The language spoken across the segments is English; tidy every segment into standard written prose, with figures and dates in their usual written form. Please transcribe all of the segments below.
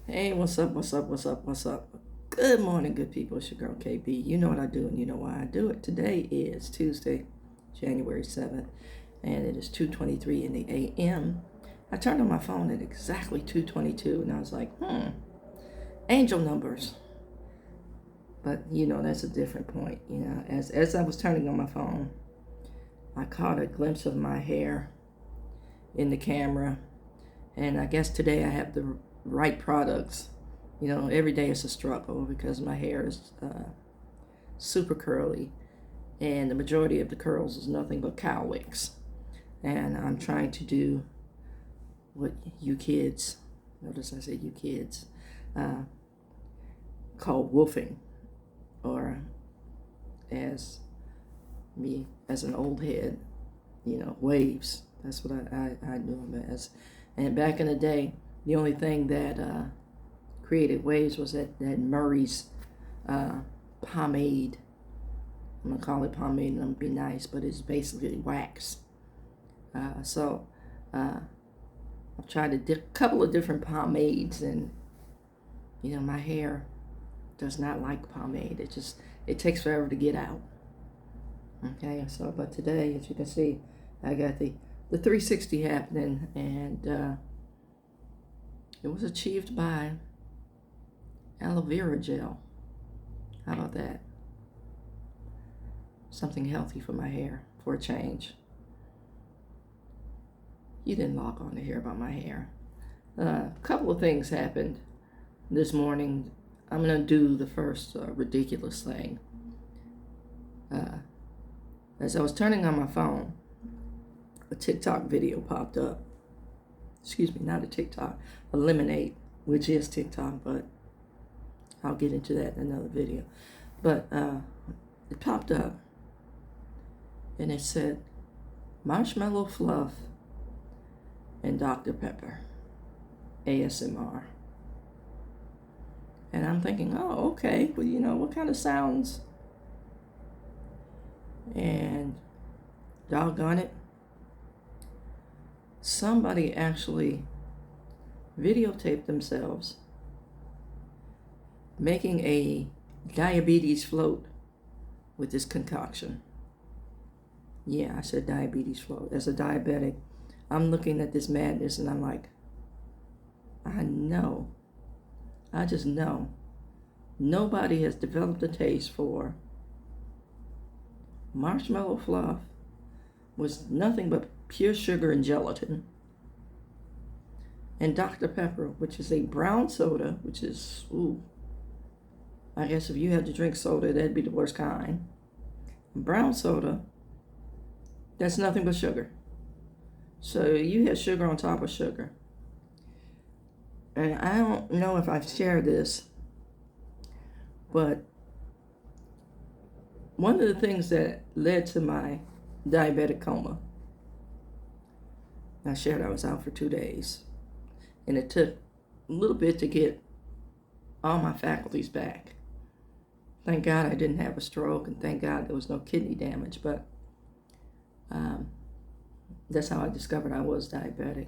Hey, what's up? What's up? What's up? What's up? Good morning, good people. It's your girl KB. You know what I do and you know why I do it. Today is Tuesday, January 7th, and it is 2:23 in the AM. I turned on my phone at exactly 2:22 and I was like, angel numbers. But that's a different point. As I was turning on my phone, I caught a glimpse of my hair in the camera, and I guess today I have the right products. Every day is a struggle because my hair is super curly, and the majority of the curls is nothing but cowlicks. And I'm trying to do what you kids, notice I said you kids, uh, call woofing, or as me as an old head, waves. That's what I knew them as. And back in the day, the only thing that created waves was that Murray's uh, pomade. I'm gonna call it pomade and I'm gonna be nice, but it's basically wax. So I've tried a couple of different pomades, and my hair does not like pomade. It takes forever to get out. Okay, so but today, as you can see, I got the 360 happening, and it was achieved by aloe vera gel. How about that? Something healthy for my hair for a change. You didn't log on to hear about my hair. A couple of things happened this morning. I'm going to do the first ridiculous thing. As I was turning on my phone, a TikTok video popped up. Excuse me, not a TikTok, a Lemonade, which is TikTok, but I'll get into that in another video. But it popped up, and it said, Marshmallow Fluff and Dr. Pepper, ASMR. And I'm thinking, oh, okay, well, what kind of sounds? And doggone it, somebody actually videotaped themselves making a diabetes float with this concoction. Yeah, I said diabetes float. As a diabetic, I'm looking at this madness and I'm like, I just know nobody has developed a taste for marshmallow fluff with nothing but pure sugar and gelatin, and Dr. Pepper, which is a brown soda, which is, I guess if you had to drink soda, that'd be the worst kind. Brown soda, that's nothing but sugar. So you have sugar on top of sugar. And I don't know if I've shared this, but one of the things that led to my diabetic coma, I shared I was out for 2 days, and it took a little bit to get all my faculties back. Thank God I didn't have a stroke, and thank God there was no kidney damage, but that's how I discovered I was diabetic.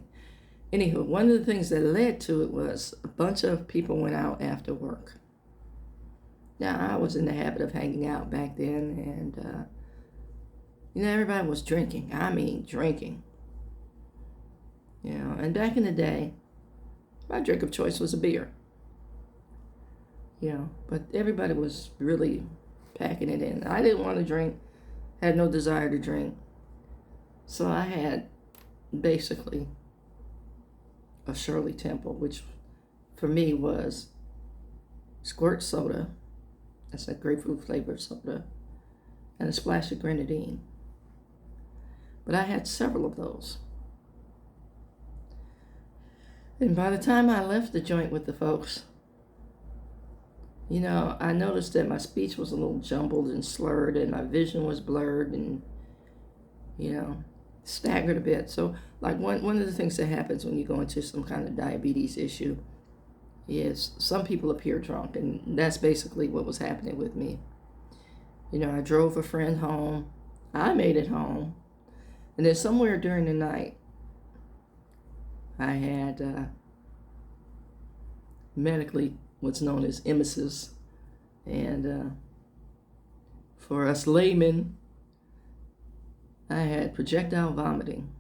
Anywho, one of the things that led to it was a bunch of people went out after work. Now, I was in the habit of hanging out back then, and everybody was drinking. I mean, drinking. And back in the day, my drink of choice was a beer. But everybody was really packing it in. I didn't want to drink, had no desire to drink. So I had basically a Shirley Temple, which for me was squirt soda, that's a grapefruit flavored soda, and a splash of grenadine. But I had several of those. And by the time I left the joint with the folks, I noticed that my speech was a little jumbled and slurred, and my vision was blurred and, staggered a bit. So, like, one of the things that happens when you go into some kind of diabetes issue is some people appear drunk, and that's basically what was happening with me. I drove a friend home. I made it home. And then somewhere during the night, I had medically what's known as emesis. And for us laymen, I had projectile vomiting.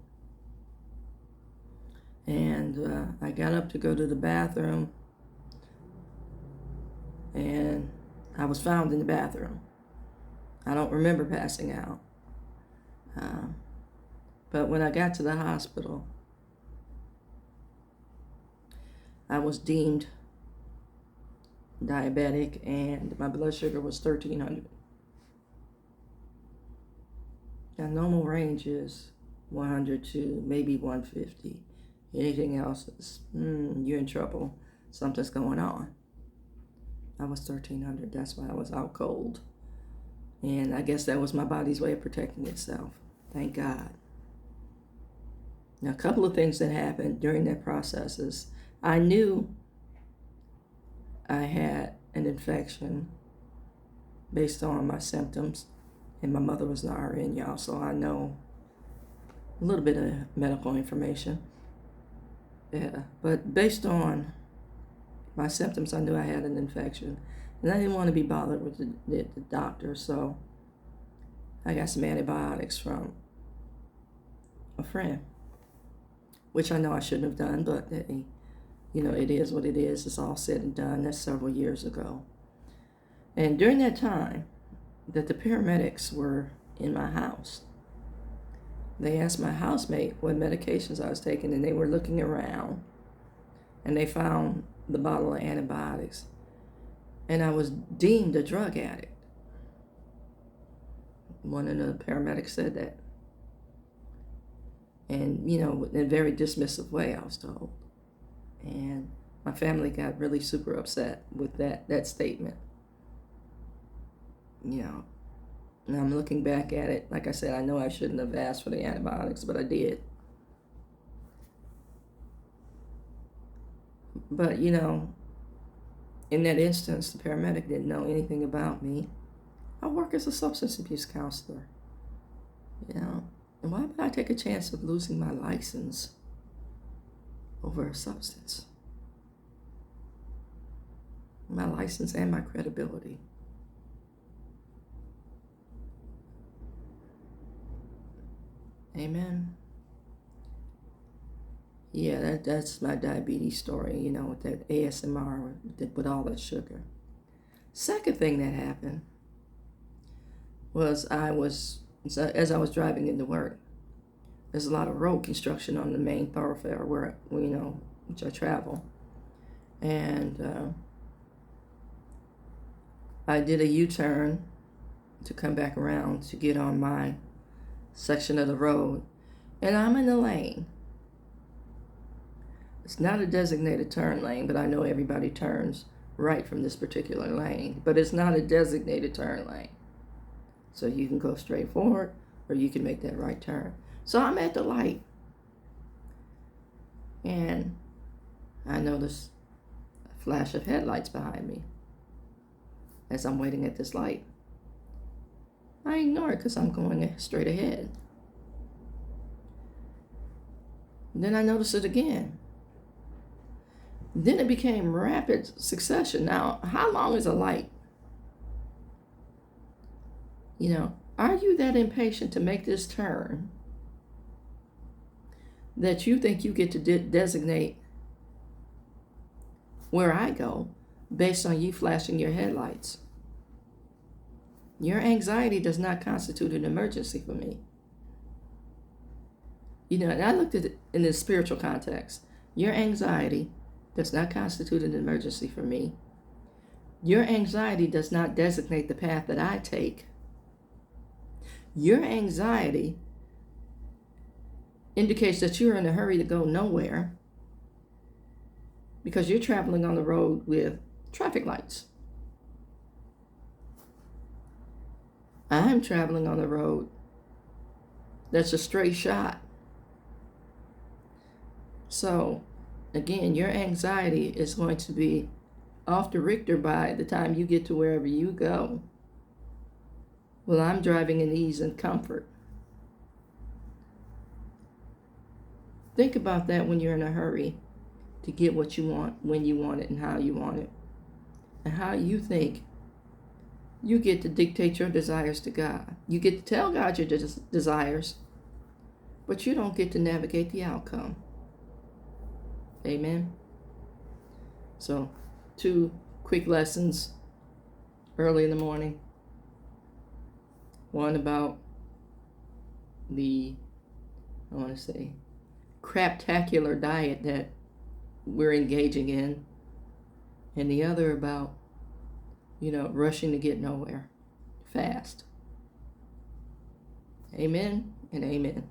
And I got up to go to the bathroom, and I was found in the bathroom. I don't remember passing out. But when I got to the hospital, I was deemed diabetic, and my blood sugar was 1300. Now, normal range is 100 to maybe 150. Anything else is, you're in trouble. Something's going on. I was 1300. That's why I was out cold. And I guess that was my body's way of protecting itself. Thank God. Now, a couple of things that happened during that process is I knew I had an infection based on my symptoms. And my mother was an RN, y'all, so I know a little bit of medical information. Yeah, but based on my symptoms, I knew I had an infection. And I didn't want to be bothered with the doctor, so I got some antibiotics from a friend, which I know I shouldn't have done, but it is what it is. It's all said and done. That's several years ago. And during that time that the paramedics were in my house, they asked my housemate what medications I was taking, and they were looking around, and they found the bottle of antibiotics, and I was deemed a drug addict. One of the paramedics said that. And, in a very dismissive way, I was told. And my family got really super upset with that statement. And I'm looking back at it. Like I said, I know I shouldn't have asked for the antibiotics, but I did. But, in that instance, the paramedic didn't know anything about me. I work as a substance abuse counselor. And why would I take a chance of losing my license over a substance? My license and my credibility. Amen. Yeah, that's my diabetes story, with that ASMR, with all that sugar. Second thing that happened was as I was driving into work, there's a lot of road construction on the main thoroughfare where, which I travel. And I did a U-turn to come back around to get on my section of the road, and I'm in the lane. It's not a designated turn lane, but I know everybody turns right from this particular lane, but it's not a designated turn lane. So you can go straight forward, or you can make that right turn. So I'm at the light, and I notice a flash of headlights behind me as I'm waiting at this light. I ignore it because I'm going straight ahead. Then I notice it again. Then it became rapid succession. Now, how long is a light? Are you that impatient to make this turn that you think you get to designate where I go based on you flashing your headlights? Your anxiety does not constitute an emergency for me. And I looked at it in the spiritual context. Your anxiety does not constitute an emergency for me. Your anxiety does not designate the path that I take. Your anxiety indicates that you're in a hurry to go nowhere because you're traveling on the road with traffic lights. I'm traveling on the road that's a straight shot. So, again, your anxiety is going to be off the Richter by the time you get to wherever you go. Well, I'm driving in ease and comfort. Think about that when you're in a hurry. to get what you want, when you want it, and how you want it. And how you think you get to dictate your desires to God. You get to tell God your desires, but you don't get to navigate the outcome. Amen. So, 2 quick lessons early in the morning. One about the, craptacular diet that we're engaging in. And the other about, rushing to get nowhere fast. Amen and amen.